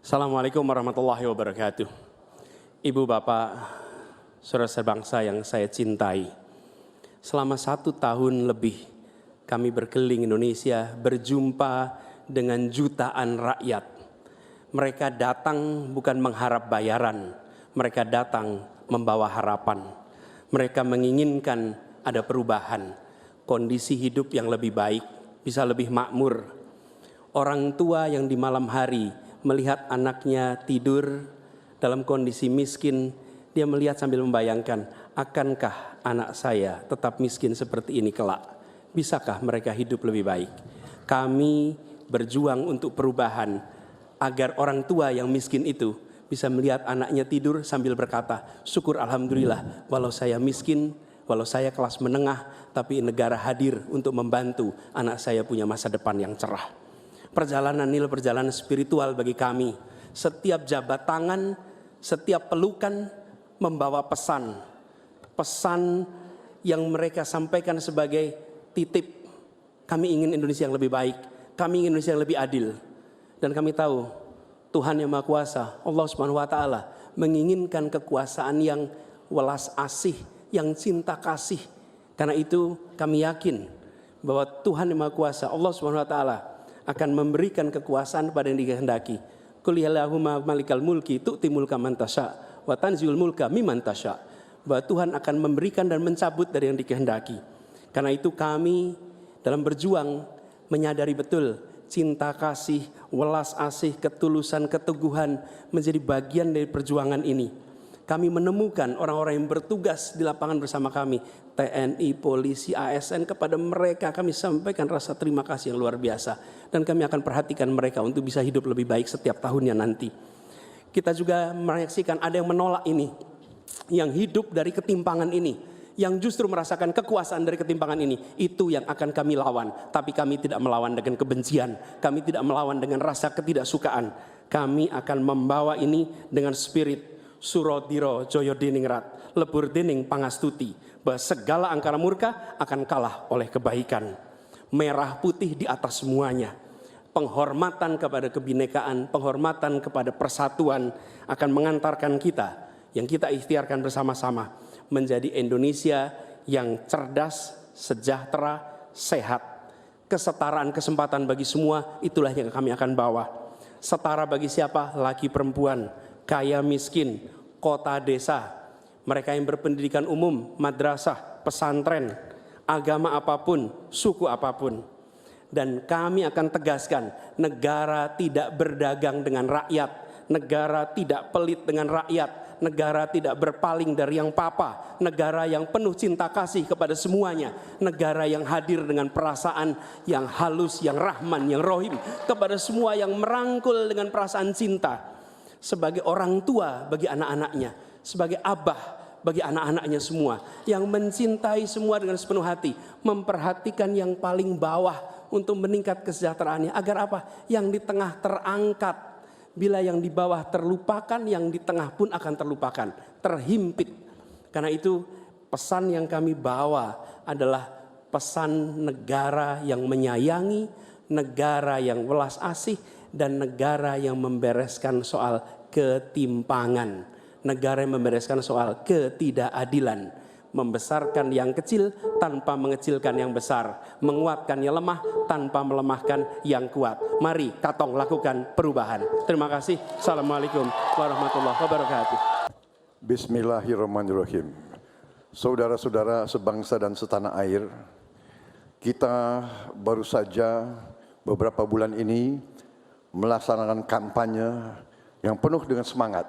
Assalamualaikum warahmatullahi wabarakatuh. Ibu, Bapak, saudara sebangsa yang saya cintai. Selama 1 tahun lebih kami berkeliling Indonesia berjumpa dengan jutaan rakyat. Mereka datang bukan mengharap bayaran, mereka datang membawa harapan. Mereka menginginkan ada perubahan, kondisi hidup yang lebih baik, bisa lebih makmur. Orang tua yang di malam hari melihat anaknya tidur dalam kondisi miskin, dia melihat sambil membayangkan, akankah anak saya tetap miskin seperti ini kelak? Bisakah mereka hidup lebih baik? Kami berjuang untuk perubahan agar orang tua yang miskin itu bisa melihat anaknya tidur sambil berkata, syukur alhamdulillah, walau saya miskin, walau saya kelas menengah, tapi negara hadir untuk membantu anak saya punya masa depan yang cerah. Perjalanan ini perjalanan spiritual bagi kami. Setiap jabat tangan, setiap pelukan membawa pesan. Pesan yang mereka sampaikan sebagai titip. Kami ingin Indonesia yang lebih baik. Kami ingin Indonesia yang lebih adil. Dan kami tahu Tuhan yang Maha Kuasa, Allah Subhanahu wa taala, menginginkan kekuasaan yang welas asih, yang cinta kasih. Karena itu kami yakin bahwa Tuhan yang Maha Kuasa, Allah Subhanahu wa taala, akan memberikan kekuasaan pada yang dikehendaki. Qul yallahumma malikal mulki tu'ti mulka man tasya wa tanziul mulka mimman tasya. Bahwa Tuhan akan memberikan dan mencabut dari yang dikehendaki. Karena itu kami dalam berjuang menyadari betul cinta kasih, welas asih, ketulusan, keteguhan menjadi bagian dari perjuangan ini. Kami menemukan orang-orang yang bertugas di lapangan bersama kami, TNI, polisi, ASN, kepada mereka kami sampaikan rasa terima kasih yang luar biasa. Dan kami akan perhatikan mereka untuk bisa hidup lebih baik setiap tahunnya nanti. Kita juga menyaksikan ada yang menolak ini, yang hidup dari ketimpangan ini, yang justru merasakan kekuasaan dari ketimpangan ini. Itu yang akan kami lawan. Tapi kami tidak melawan dengan kebencian, kami tidak melawan dengan rasa ketidaksukaan. Kami akan membawa ini dengan spirit Surodiro Joyo Diningrat, lebur dining pangastuti, bahwa segala angkara murka akan kalah oleh kebaikan. Merah putih di atas semuanya. Penghormatan kepada kebinekaan, penghormatan kepada persatuan akan mengantarkan kita, yang kita ikhtiarkan bersama-sama, menjadi Indonesia yang cerdas, sejahtera, sehat. Kesetaraan kesempatan bagi semua, itulah yang kami akan bawa. Setara bagi siapa? Laki perempuan, kaya miskin, kota desa, mereka yang berpendidikan umum, madrasah, pesantren, agama apapun, suku apapun. Dan kami akan tegaskan, negara tidak berdagang dengan rakyat, negara tidak pelit dengan rakyat, negara tidak berpaling dari yang papa, negara yang penuh cinta kasih kepada semuanya, negara yang hadir dengan perasaan yang halus, yang rahman, yang rohim, kepada semua yang merangkul dengan perasaan cinta. Sebagai orang tua bagi anak-anaknya, sebagai abah bagi anak-anaknya semua, yang mencintai semua dengan sepenuh hati, memperhatikan yang paling bawah untuk meningkat kesejahteraannya. Agar apa? Yang di tengah terangkat. Bila yang di bawah terlupakan, yang di tengah pun akan terlupakan, terhimpit. Karena itu pesan yang kami bawa adalah pesan negara yang menyayangi, negara yang welas asih, dan negara yang membereskan soal ketimpangan, negara yang membereskan soal ketidakadilan, membesarkan yang kecil tanpa mengecilkan yang besar, menguatkan yang lemah tanpa melemahkan yang kuat. Mari Katong lakukan perubahan. Terima kasih. Assalamualaikum warahmatullahi wabarakatuh. Bismillahirrahmanirrahim. Saudara-saudara sebangsa dan setanah air, kita baru saja beberapa bulan ini melaksanakan kampanye yang penuh dengan semangat,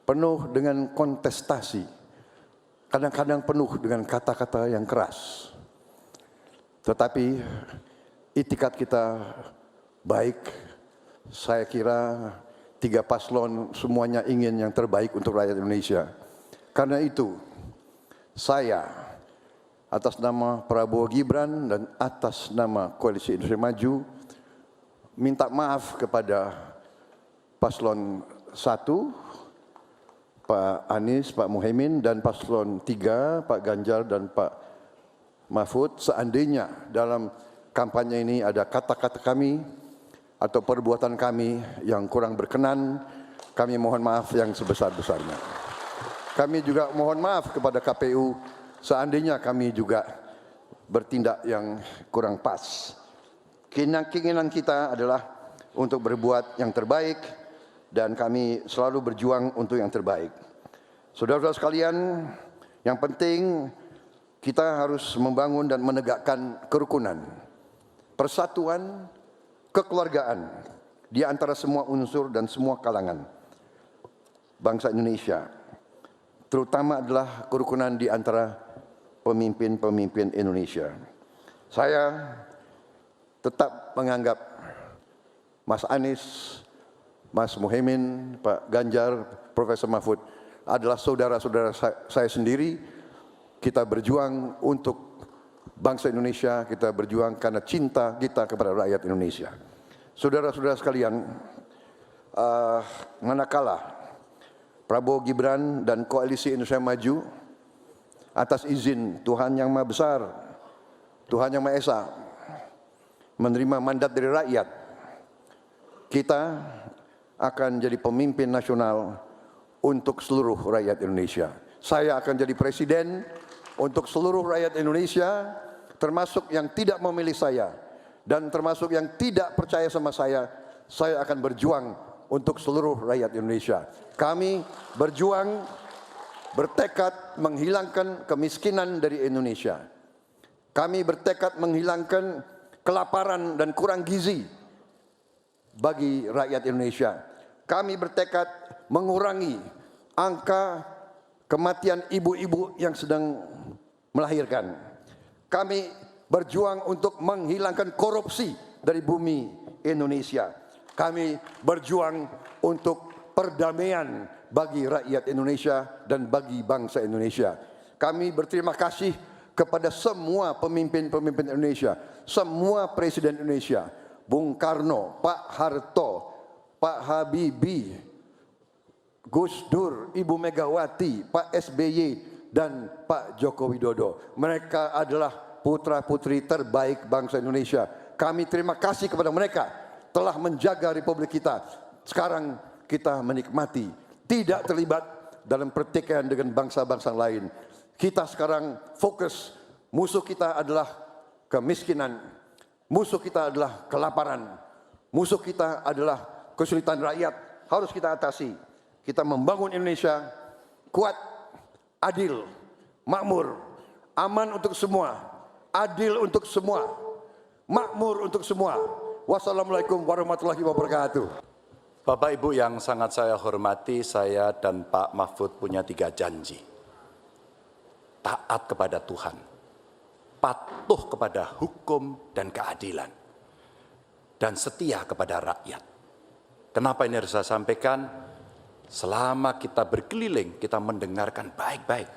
penuh dengan kontestasi, kadang-kadang penuh dengan kata-kata yang keras. Tetapi itikat kita baik. Saya kira 3 paslon semuanya ingin yang terbaik untuk rakyat Indonesia. Karena itu saya atas nama Prabowo Gibran dan atas nama Koalisi Indonesia Maju minta maaf kepada paslon 1, Pak Anies, Pak Muhaimin, dan paslon 3, Pak Ganjar dan Pak Mahfud. Seandainya dalam kampanye ini ada kata-kata kami atau perbuatan kami yang kurang berkenan, kami mohon maaf yang sebesar-besarnya. Kami juga mohon maaf kepada KPU seandainya kami juga bertindak yang kurang pas. Keinginan kita adalah untuk berbuat yang terbaik dan kami selalu berjuang untuk yang terbaik. Saudara-saudara sekalian, yang penting kita harus membangun dan menegakkan kerukunan, persatuan, kekeluargaan di antara semua unsur dan semua kalangan bangsa Indonesia, terutama adalah kerukunan di antara pemimpin-pemimpin Indonesia. Saya tetap menganggap Mas Anies, Mas Muhaimin, Pak Ganjar, Profesor Mahfud adalah saudara-saudara saya sendiri. Kita berjuang untuk bangsa Indonesia, kita berjuang karena cinta kita kepada rakyat Indonesia. Saudara-saudara sekalian, manakala Prabowo Gibran dan Koalisi Indonesia Maju atas izin Tuhan Yang Maha Besar, Tuhan Yang Maha Esa, menerima mandat dari rakyat, kita akan jadi pemimpin nasional untuk seluruh rakyat Indonesia. Saya akan jadi presiden untuk seluruh rakyat Indonesia, termasuk yang tidak memilih saya dan termasuk yang tidak percaya sama saya akan berjuang untuk seluruh rakyat Indonesia. Kami berjuang, bertekad menghilangkan kemiskinan dari Indonesia. Kami bertekad menghilangkan kelaparan dan kurang gizi bagi rakyat Indonesia. Kami bertekad mengurangi angka kematian ibu-ibu yang sedang melahirkan. Kami berjuang untuk menghilangkan korupsi dari bumi Indonesia. Kami berjuang untuk perdamaian bagi rakyat Indonesia dan bagi bangsa Indonesia. Kami berterima kasih kepada semua pemimpin-pemimpin Indonesia, semua presiden Indonesia, Bung Karno, Pak Harto, Pak Habibie, Gus Dur, Ibu Megawati, Pak SBY, dan Pak Joko Widodo. Mereka adalah putra-putri terbaik bangsa Indonesia. Kami terima kasih kepada mereka telah menjaga republik kita. Sekarang kita menikmati, tidak terlibat dalam pertikaian dengan bangsa-bangsa lain. Kita sekarang fokus, musuh kita adalah kemiskinan, musuh kita adalah kelaparan, musuh kita adalah kesulitan rakyat, harus kita atasi. Kita membangun Indonesia kuat, adil, makmur, aman untuk semua, adil untuk semua, makmur untuk semua. Wassalamualaikum warahmatullahi wabarakatuh. Bapak Ibu yang sangat saya hormati, saya dan Pak Mahfud punya 3 janji. Taat kepada Tuhan, patuh kepada hukum dan keadilan, dan setia kepada rakyat. Kenapa ini harus saya sampaikan? Selama kita berkeliling, kita mendengarkan baik-baik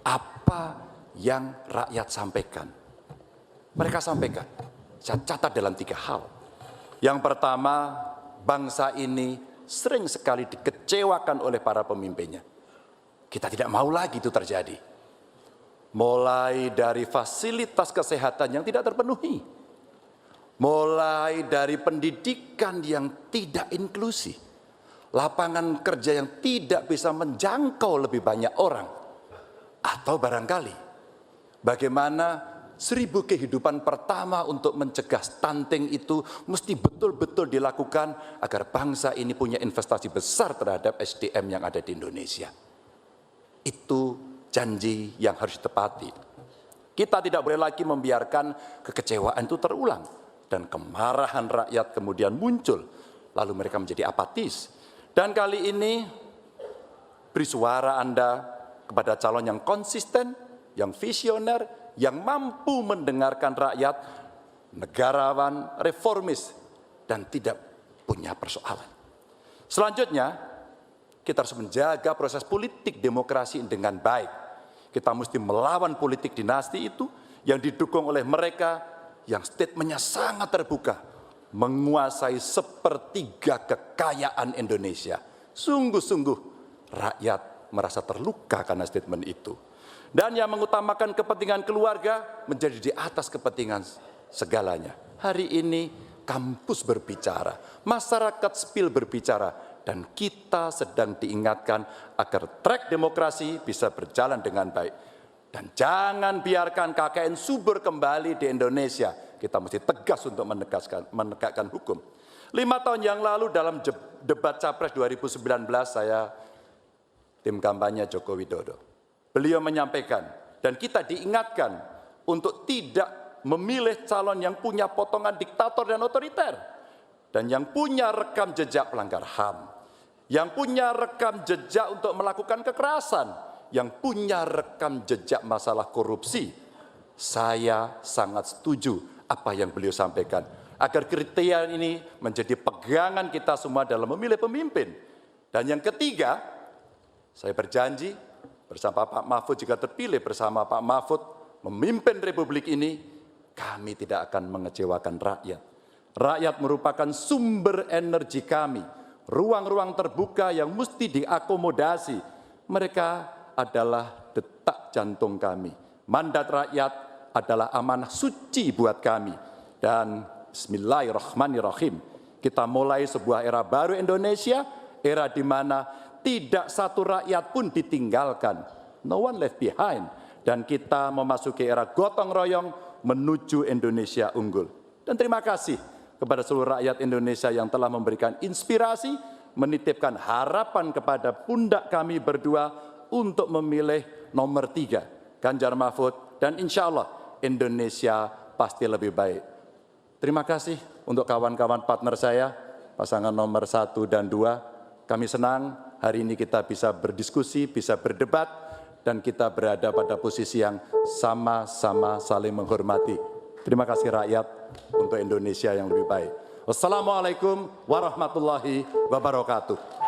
apa yang rakyat sampaikan. Mereka sampaikan, saya catat dalam 3 hal. Yang pertama, bangsa ini sering sekali dikecewakan oleh para pemimpinnya. Kita tidak mau lagi itu terjadi. Mulai dari fasilitas kesehatan yang tidak terpenuhi, mulai dari pendidikan yang tidak inklusif, lapangan kerja yang tidak bisa menjangkau lebih banyak orang, atau barangkali bagaimana 1000 kehidupan pertama untuk mencegah stunting itu mesti betul-betul dilakukan agar bangsa ini punya investasi besar terhadap SDM yang ada di Indonesia. Itu janji yang harus ditepati. Kita tidak boleh lagi membiarkan kekecewaan itu terulang dan kemarahan rakyat kemudian muncul, lalu mereka menjadi apatis. Dan kali ini beri suara Anda kepada calon yang konsisten, yang visioner, yang mampu mendengarkan rakyat, negarawan, reformis, dan tidak punya persoalan. Selanjutnya, kita harus menjaga proses politik demokrasi dengan baik. Kita mesti melawan politik dinasti itu yang didukung oleh mereka yang statementnya sangat terbuka, menguasai 1/3 kekayaan Indonesia. Sungguh-sungguh rakyat merasa terluka karena statement itu. Dan yang mengutamakan kepentingan keluarga menjadi di atas kepentingan segalanya. Hari ini kampus berbicara, masyarakat sipil berbicara, dan kita sedang diingatkan agar trek demokrasi bisa berjalan dengan baik. Dan jangan biarkan KKN subur kembali di Indonesia. Kita mesti tegas untuk menegakkan hukum. 5 tahun yang lalu dalam debat Capres 2019 saya tim kampanye Joko Widodo. Beliau menyampaikan dan kita diingatkan untuk tidak memilih calon yang punya potongan diktator dan otoriter. Dan yang punya rekam jejak pelanggar HAM. Yang punya rekam jejak untuk melakukan kekerasan. Yang punya rekam jejak masalah korupsi. Saya sangat setuju apa yang beliau sampaikan. Agar kriteria ini menjadi pegangan kita semua dalam memilih pemimpin. Dan yang ketiga, saya berjanji bersama Pak Mahfud jika terpilih bersama Pak Mahfud memimpin Republik ini, kami tidak akan mengecewakan rakyat. Rakyat merupakan sumber energi kami, ruang-ruang terbuka yang mesti diakomodasi. Mereka adalah detak jantung kami. Mandat rakyat adalah amanah suci buat kami. Dan bismillahirrahmanirrahim, kita mulai sebuah era baru Indonesia, era di mana tidak satu rakyat pun ditinggalkan. No one left behind. Dan kita memasuki era gotong royong menuju Indonesia unggul. Dan terima kasih kepada seluruh rakyat Indonesia yang telah memberikan inspirasi, menitipkan harapan kepada pundak kami berdua untuk memilih nomor 3, Ganjar Mahfud, dan insya Allah Indonesia pasti lebih baik. Terima kasih untuk kawan-kawan partner saya, pasangan nomor 1 dan 2. Kami senang hari ini kita bisa berdiskusi, bisa berdebat, dan kita berada pada posisi yang sama-sama saling menghormati. Terima kasih rakyat untuk Indonesia yang lebih baik. Wassalamualaikum warahmatullahi wabarakatuh.